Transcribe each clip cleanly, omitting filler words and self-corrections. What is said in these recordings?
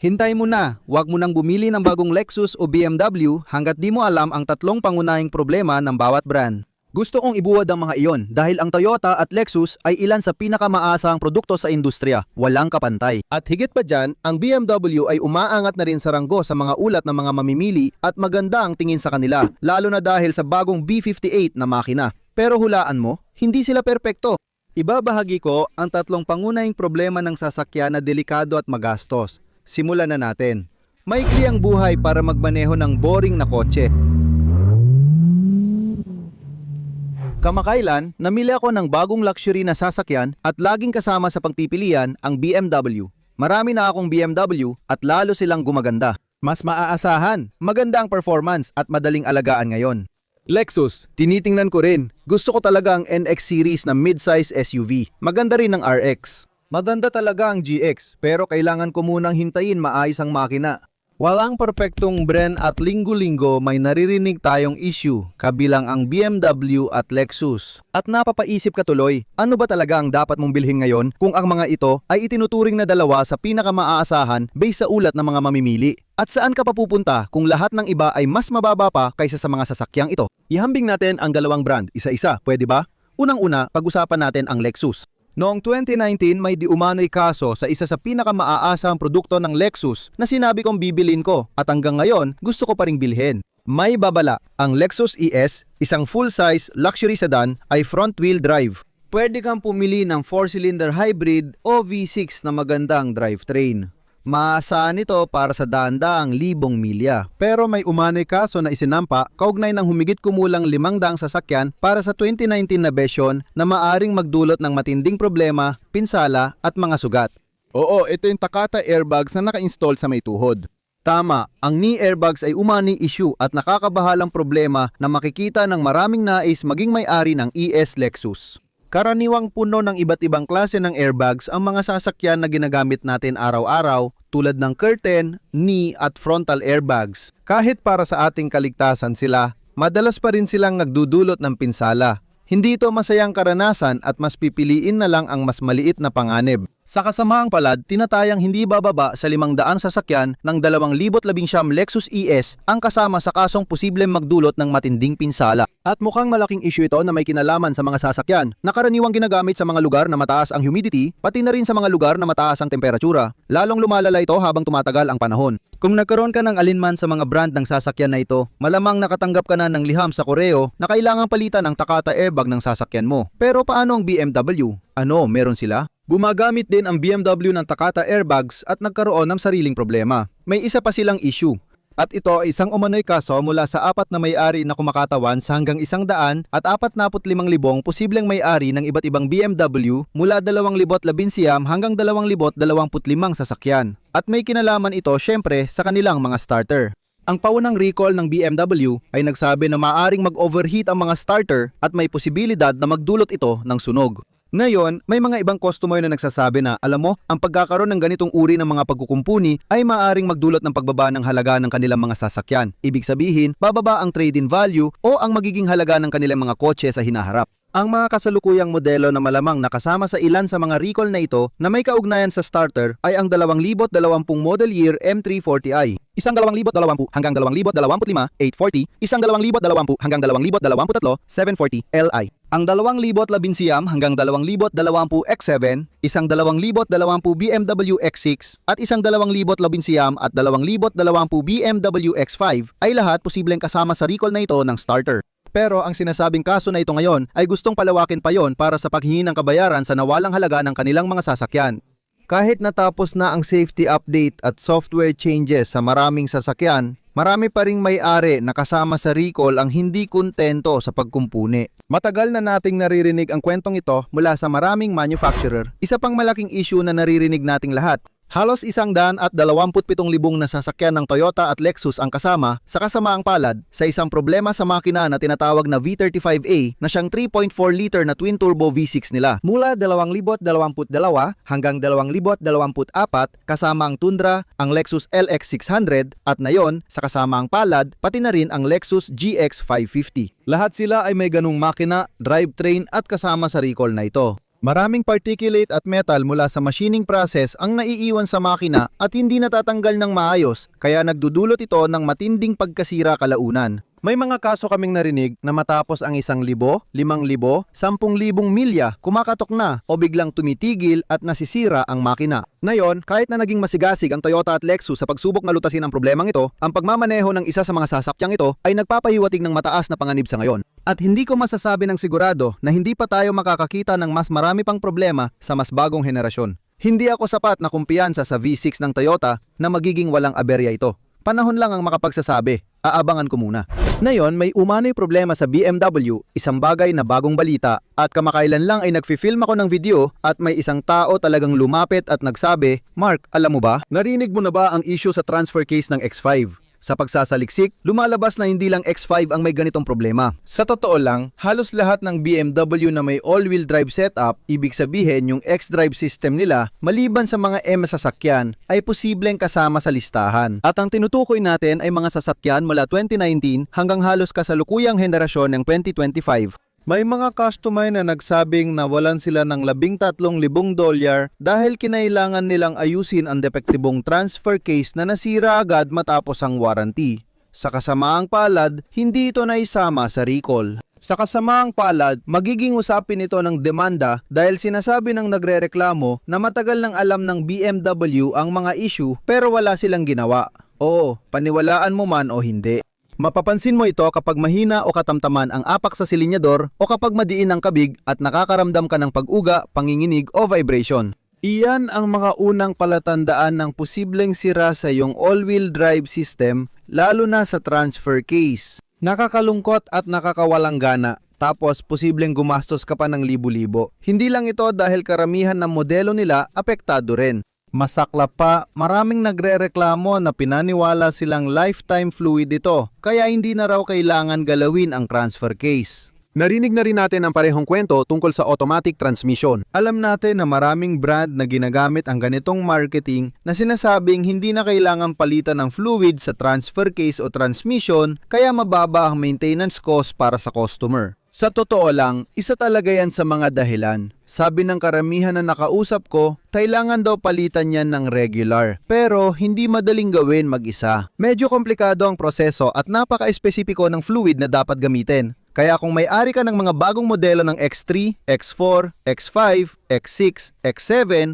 Hintay mo na, huwag mo nang bumili ng bagong Lexus o BMW hanggat di mo alam ang tatlong pangunahing problema ng bawat brand. Gusto kong ibuwad ang mga iyon dahil ang Toyota at Lexus ay ilan sa pinakamaasang produkto sa industriya, walang kapantay. At higit pa dyan, ang BMW ay umaangat na rin sa ranggo sa mga ulat ng mga mamimili at maganda ang tingin sa kanila, lalo na dahil sa bagong B58 na makina. Pero hulaan mo, hindi sila perpekto. Ibabahagi ko ang tatlong pangunahing problema ng sasakyan na delikado at magastos. Simulan na natin. Maikli ang buhay para magmaneho ng boring na kotse. Kamakailan, namili ako ng bagong luxury na sasakyan at laging kasama sa pagpipilian ang BMW. Marami na akong BMW at lalo silang gumaganda. Mas maaasahan, maganda ang performance at madaling alagaan ngayon. Lexus, tinitingnan ko rin. Gusto ko talaga ang NX series na mid-size SUV. Maganda rin ang RX. Maganda talaga ang GX pero kailangan ko munang hintayin maayos ang makina. Walang perpektong brand at linggo-linggo may naririnig tayong issue kabilang ang BMW at Lexus. At napapaisip ka tuloy, ano ba talaga ang dapat mong bilhin ngayon kung ang mga ito ay itinuturing na dalawa sa pinakamaaasahan based sa ulat ng mga mamimili? At saan ka papupunta kung lahat ng iba ay mas mababa pa kaysa sa mga sasakyang ito? Ihambing natin ang dalawang brand, isa-isa, pwede ba? Unang-una, pag-usapan natin ang Lexus. Noong 2019 may di umano'y kaso sa isa sa pinakamaaasang produkto ng Lexus na sinabi kong bibilin ko at hanggang ngayon gusto ko pa ring bilhin. May babala, ang Lexus ES, isang full-size luxury sedan ay front-wheel drive. Pwede kang pumili ng 4-cylinder hybrid o V6 na magandang drivetrain. Maasahan ito para sa daan-daang libong milya. Pero may umano'y kaso na isinampa kaugnay ng humigit kumulang 500 sasakyan para sa 2019 na version na maaring magdulot ng matinding problema, pinsala at mga sugat. Oo, ito yung Takata airbags na naka-install sa may tuhod. Tama, ang knee airbags ay umano'y issue at nakakabahalang problema na makikita ng maraming nais maging may-ari ng ES Lexus. Karaniwang puno ng iba't ibang klase ng airbags ang mga sasakyan na ginagamit natin araw-araw tulad ng curtain, knee at frontal airbags. Kahit para sa ating kaligtasan sila, madalas pa rin silang nagdudulot ng pinsala. Hindi ito masayang karanasan at mas pipiliin na lang ang mas maliit na panganib. Sa kasamaang palad, tinatayang hindi bababa sa 500 sasakyan ng 2019 Lexus ES ang kasama sa kasong posibleng magdulot ng matinding pinsala. At mukhang malaking issue ito na may kinalaman sa mga sasakyan na karaniwang ginagamit sa mga lugar na mataas ang humidity, pati na rin sa mga lugar na mataas ang temperatura. Lalong lumalala ito habang tumatagal ang panahon. Kung nagkaroon ka ng alinman sa mga brand ng sasakyan na ito, malamang nakatanggap ka na ng liham sa koreo na kailangang palitan ang Takata airbag ng sasakyan mo. Pero paano ang BMW? Ano, meron sila? Gumagamit din ang BMW ng Takata airbags at nagkaroon ng sariling problema. May isa pa silang issue. At ito ay isang umano'y kaso mula sa 4 na may-ari na kumakatawan sa hanggang 100 at 45,000 posibleng may-ari ng iba't ibang BMW mula 2019 hanggang 2025 sasakyan. At may kinalaman ito syempre sa kanilang mga starter. Ang paunang recall ng BMW ay nagsabi na maaaring mag-overheat ang mga starter at may posibilidad na magdulot ito ng sunog. Ngayon, may mga ibang customer na nagsasabi na, alam mo, ang pagkakaroon ng ganitong uri ng mga pagkukumpuni ay maaaring magdulot ng pagbaba ng halaga ng kanilang mga sasakyan. Ibig sabihin, bababa ang trade-in value o ang magiging halaga ng kanilang mga kotse sa hinaharap. Ang mga kasalukuyang modelo na malamang nakasama sa ilan sa mga recall na ito na may kaugnayan sa starter ay ang 2020 model year M340i, isang 2020 hanggang 2025 840, isang 2020 hanggang 2023 740 Li. Ang 2019 hanggang 2020 X7, isang 2020 BMW X6 at isang 2019 at 2020 BMW X5 ay lahat posibleng kasama sa recall na ito ng starter. Pero ang sinasabing kaso na ito ngayon ay gustong palawakin pa yon para sa paghingi ng kabayaran sa nawalang halaga ng kanilang mga sasakyan. Kahit natapos na ang safety update at software changes sa maraming sasakyan, marami pa ring may-ari na kasama sa recall ang hindi kontento sa pagkumpuni. Matagal na nating naririnig ang kwentong ito mula sa maraming manufacturer. Isa pang malaking issue na naririnig nating lahat. Halos 127,000 na sasakyan ng Toyota at Lexus ang kasama sa kasamaang palad sa isang problema sa makina na tinatawag na V35A na siyang 3.4 liter na twin-turbo V6 nila. Mula 2022 hanggang 2024 kasama ang Tundra, ang Lexus LX600 at ngayon sa kasamaang palad pati na rin ang Lexus GX550. Lahat sila ay may ganung makina, drivetrain at kasama sa recall na ito. Maraming particulate at metal mula sa machining process ang naiiwan sa makina at hindi natatanggal ng maayos, kaya nagdudulot ito ng matinding pagkasira kalaunan. May mga kaso kaming narinig na matapos ang 1,000, 5,000, 10,000 milya, kumakatok na o biglang tumitigil at nasisira ang makina. Ngayon, kahit na naging masigasig ang Toyota at Lexus sa pagsubok na lutasin ang problemang ito, ang pagmamaneho ng isa sa mga sasakyang ito ay nagpapahiwatig ng mataas na panganib sa ngayon. At hindi ko masasabi ng sigurado na hindi pa tayo makakakita ng mas marami pang problema sa mas bagong henerasyon. Hindi ako sapat na kumpiyansa sa V6 ng Toyota na magiging walang aberya ito. Panahon lang ang makapagsasabi. Aabangan ko muna. Ngayon, may umano'y problema sa BMW, isang bagay na bagong balita, at kamakailan lang ay nagfi-film ako ng video at may isang tao talagang lumapit at nagsabi, "Mark, alam mo ba? Narinig mo na ba ang issue sa transfer case ng X5? Sa pagsasaliksik, lumalabas na hindi lang X5 ang may ganitong problema." Sa totoo lang, halos lahat ng BMW na may all-wheel drive setup, ibig sabihin yung X-Drive system nila, maliban sa mga M sasakyan, ay posibleng kasama sa listahan. At ang tinutukoy natin ay mga sasakyan mula 2019 hanggang halos kasalukuyang henerasyon ng 2025. May mga customer na nagsabing nawalan sila ng $13,000 dahil kinailangan nilang ayusin ang depektibong transfer case na nasira agad matapos ang warranty. Sa kasamaang palad, hindi ito naisama sa recall. Sa kasamaang palad, magiging usapin ito ng demanda dahil sinasabi ng nagrereklamo na matagal nang alam ng BMW ang mga issue pero wala silang ginawa. Oo, paniwalaan mo man o hindi. Mapapansin mo ito kapag mahina o katamtaman ang apak sa silinyador o kapag madiin ang kabig at nakakaramdam ka ng pag-uga, panginginig o vibration. Iyan ang mga unang palatandaan ng posibleng sira sa iyong all-wheel drive system, lalo na sa transfer case. Nakakalungkot at nakakawalang gana, tapos posibleng gumastos ka pa ng libo-libo. Hindi lang ito dahil karamihan ng modelo nila apektado rin. Masaklap pa, maraming nagrereklamo na pinaniwala silang lifetime fluid ito, kaya hindi na raw kailangan galawin ang transfer case. Narinig na rin natin ang parehong kwento tungkol sa automatic transmission. Alam natin na maraming brand na ginagamit ang ganitong marketing na sinasabing hindi na kailangan palitan ng fluid sa transfer case o transmission, kaya mababa ang maintenance cost para sa customer. Sa totoo lang, isa talaga yan sa mga dahilan. Sabi ng karamihan na nakausap ko, kailangan daw palitan yan ng regular. Pero hindi madaling gawin mag-isa. Medyo komplikado ang proseso at napaka-espesipiko ng fluid na dapat gamitin. Kaya kung may-ari ka ng mga bagong modelo ng X3, X4, X5, X6, X7,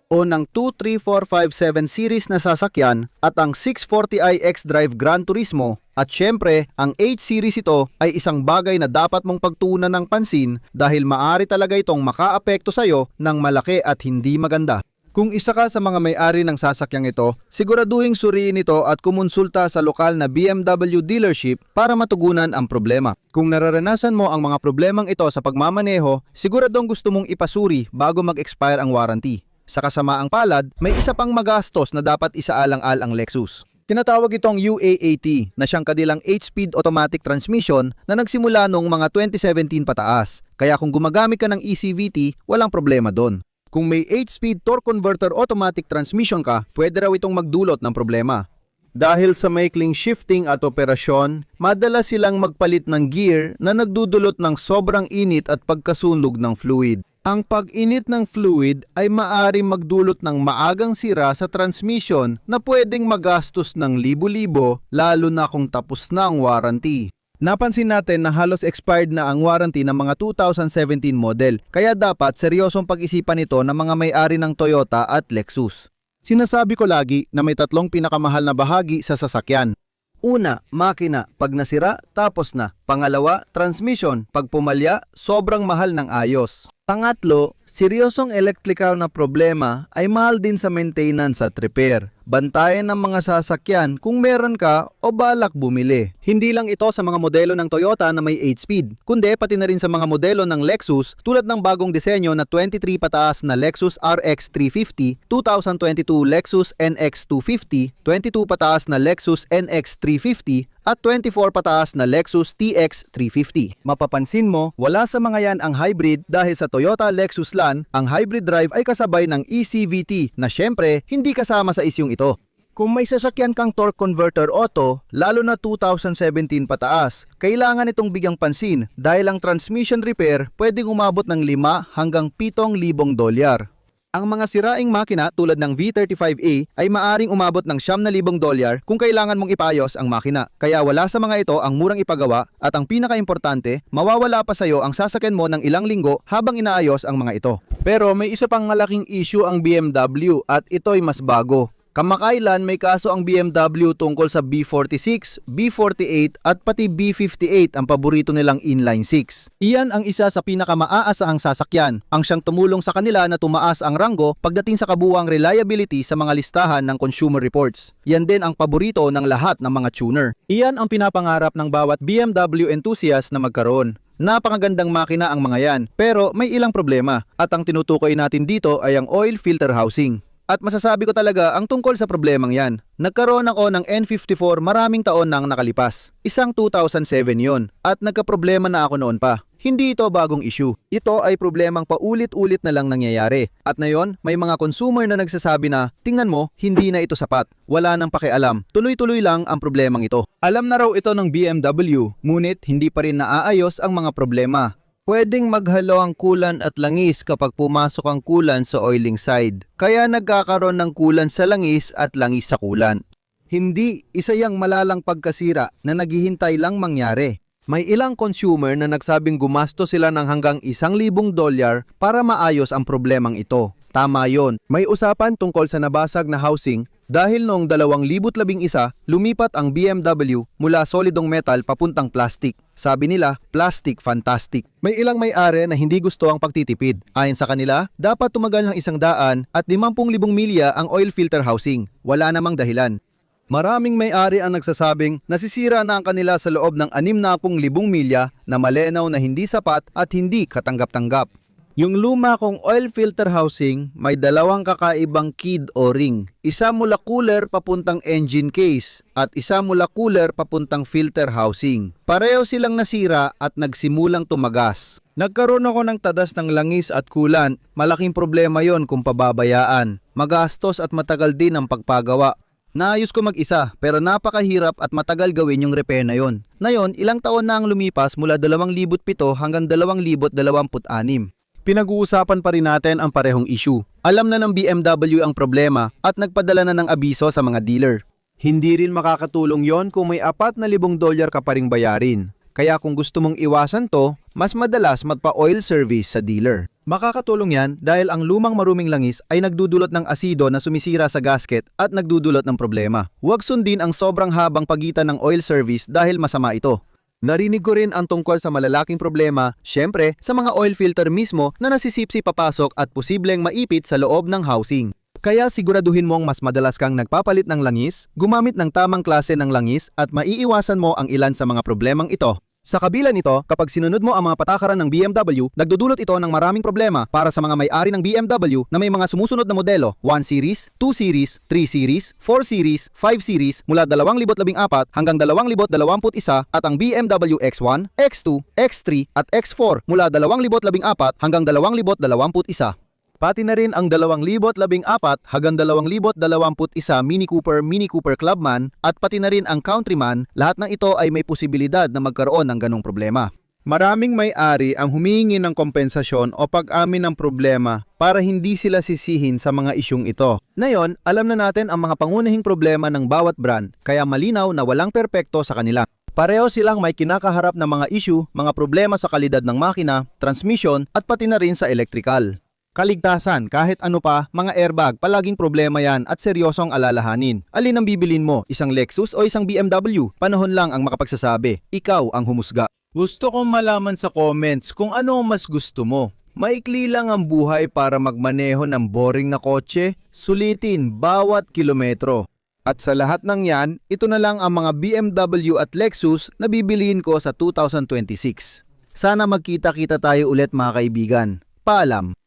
o ng 23457 series na sasakyan at ang 640i X-Drive Gran Turismo at syempre ang 8 series ito ay isang bagay na dapat mong pagtuunan ng pansin dahil maaari talaga itong makaapekto sa iyo ng malaki at hindi maganda. Kung isa ka sa mga may-ari ng sasakyang ito, siguraduhing suriin ito at kumonsulta sa lokal na BMW dealership para matugunan ang problema. Kung nararanasan mo ang mga problemang ito sa pagmamaneho, siguradong gusto mong ipasuri bago mag-expire ang warranty. Sa kasamaang palad, may isa pang magastos na dapat isaalang-al ang Lexus. Tinatawag itong UAAT na siyang kadilang 8-speed automatic transmission na nagsimula noong mga 2017 pataas. Kaya kung gumagamit ka ng ECVT, walang problema doon. Kung may 8-speed torque converter automatic transmission ka, pwede raw itong magdulot ng problema. Dahil sa maikling shifting at operasyon, madalas silang magpalit ng gear na nagdudulot ng sobrang init at pagkasunog ng fluid. Ang pag-init ng fluid ay maaari magdulot ng maagang sira sa transmission na pwedeng magastos ng libo-libo lalo na kung tapos na ang warranty. Napansin natin na halos expired na ang warranty ng mga 2017 model, kaya dapat seryosong pag-isipan ito ng mga may-ari ng Toyota at Lexus. Sinasabi ko lagi na may tatlong pinakamahal na bahagi sa sasakyan. Una, makina, pag nasira, tapos na. Pangalawa, transmission, pag pumalya, sobrang mahal ng ayos. Pangatlo, seryosong electrical na problema ay mahal din sa maintenance at repair. Bantayan ng mga sasakyan kung meron ka o balak bumili. Hindi lang ito sa mga modelo ng Toyota na may 8-speed, kundi pati na rin sa mga modelo ng Lexus tulad ng bagong disenyo na 23 pataas na Lexus RX 350, 2022 Lexus NX 250, 22 pataas na Lexus NX 350, at 24 pataas na Lexus TX 350. Mapapansin mo, wala sa mga yan ang hybrid dahil sa Toyota Lexus LAN, ang hybrid drive ay kasabay ng ECVT na syempre hindi kasama sa isyung ito. Kung may sasakyan kang torque converter auto, lalo na 2017 pataas, kailangan itong bigyang pansin dahil ang transmission repair pwedeng umabot ng 5 hanggang 7,000 dolyar. Ang mga siraing makina tulad ng V35A ay maaring umabot ng $9,000 kung kailangan mong ipayos ang makina. Kaya wala sa mga ito ang murang ipagawa at ang pinakaimportante, mawawala pa sa iyo ang sasakyan mo ng ilang linggo habang inaayos ang mga ito. Pero may isa pang malaking issue ang BMW at ito'y mas bago. Kamakailan may kaso ang BMW tungkol sa B46, B48 at pati B58 ang paborito nilang inline 6. Iyan ang isa sa pinakamaaasahang sasakyan, ang siyang tumulong sa kanila na tumaas ang ranggo pagdating sa kabuuang reliability sa mga listahan ng consumer reports. Yan din ang paborito ng lahat ng mga tuner. Iyan ang pinapangarap ng bawat BMW enthusiast na magkaroon. Napakagandang makina ang mga yan, pero may ilang problema at ang tinutukoy natin dito ay ang oil filter housing. At masasabi ko talaga ang tungkol sa problemang yan. Nagkaroon ako ng N54 maraming taon nang nakalipas. Isang 2007 yon at nagkaproblema na ako noon pa. Hindi ito bagong issue. Ito ay problemang paulit-ulit na lang nangyayari. At ngayon, may mga consumer na nagsasabi na, tingnan mo, hindi na ito sapat. Wala nang pakialam. Tuloy-tuloy lang ang problemang ito. Alam na raw ito ng BMW, ngunit hindi pa rin naaayos ang mga problema. Pwedeng maghalo ang kulan at langis kapag pumasok ang kulan sa oiling side. Kaya nagkakaroon ng kulan sa langis at langis sa kulan. Hindi, isa yang malalang pagkasira na naghihintay lang mangyari. May ilang consumer na nagsabing gumasto sila ng hanggang $1,000 para maayos ang problemang ito. Tama yon. May usapan tungkol sa nabasag na housing dahil noong 2011, lumipat ang BMW mula solidong metal papuntang plastic. Sabi nila, plastic fantastic. May ilang may-ari na hindi gusto ang pagtitipid. Ayon sa kanila, dapat tumagal ng 100 at 50,000 milya ang oil filter housing. Wala namang dahilan. Maraming may-ari ang nagsasabing nasisira na ang kanila sa loob ng 60,000 milya na malinaw na hindi sapat at hindi katanggap-tanggap. Yung luma kong oil filter housing may dalawang kakaibang kid o ring. Isa mula cooler papuntang engine case at isa mula cooler papuntang filter housing. Pareho silang nasira at nagsimulang tumagas. Nagkaroon ako ng tadas ng langis at kulan. Malaking problema yon kung pababayaan. Magastos at matagal din ang pagpagawa. Naayos ko mag-isa pero napakahirap at matagal gawin yung repair na yon. Ngayon, ilang taon na ang lumipas mula 2007 hanggang 2026. Pinag-uusapan pa rin natin ang parehong issue. Alam na ng BMW ang problema at nagpadala na ng abiso sa mga dealer. Hindi rin makakatulong yon kung may $4,000 ka pa ring bayarin. Kaya kung gusto mong iwasan to, mas madalas magpa-oil service sa dealer. Makakatulong yan dahil ang lumang maruming langis ay nagdudulot ng asido na sumisira sa gasket at nagdudulot ng problema. Huwag sundin ang sobrang habang pagitan ng oil service dahil masama ito. Narinig ko rin ang tungkol sa malalaking problema, syempre, sa mga oil filter mismo na nasisipsi papasok at posibleng maipit sa loob ng housing. Kaya siguraduhin mong mas madalas kang nagpapalit ng langis, gumamit ng tamang klase ng langis at maiiwasan mo ang ilan sa mga problemang ito. Sa kabila nito, kapag sinunod mo ang mga patakaran ng BMW, nagdudulot ito ng maraming problema para sa mga may-ari ng BMW na may mga sumusunod na modelo, 1 Series, 2 Series, 3 Series, 4 Series, 5 Series mula 2014 hanggang 2021 at ang BMW X1, X2, X3 at X4 mula 2014 hanggang 2021. Pati na rin ang 2014 hanggang 2021 Mini Cooper Clubman at pati na rin ang Countryman, lahat ng ito ay may posibilidad na magkaroon ng ganong problema. Maraming may-ari ang humihingi ng kompensasyon o pag-amin ng problema para hindi sila sisihin sa mga isyung ito. Ngayon, alam na natin ang mga pangunahing problema ng bawat brand, kaya malinaw na walang perpekto sa kanila. Pareho silang may kinakaharap na mga issue, mga problema sa kalidad ng makina, transmission at pati na rin sa electrical. Kaligtasan, kahit ano pa, mga airbag, palaging problema yan at seryosong alalahanin. Alin ang bibilin mo, isang Lexus o isang BMW? Panahon lang ang makapagsasabi. Ikaw ang humusga. Gusto kong malaman sa comments kung ano ang mas gusto mo. Maikli lang ang buhay para magmaneho ng boring na kotse, sulitin bawat kilometro. At sa lahat ng yan, ito na lang ang mga BMW at Lexus na bibiliin ko sa 2026. Sana magkita-kita tayo ulit mga kaibigan. Paalam.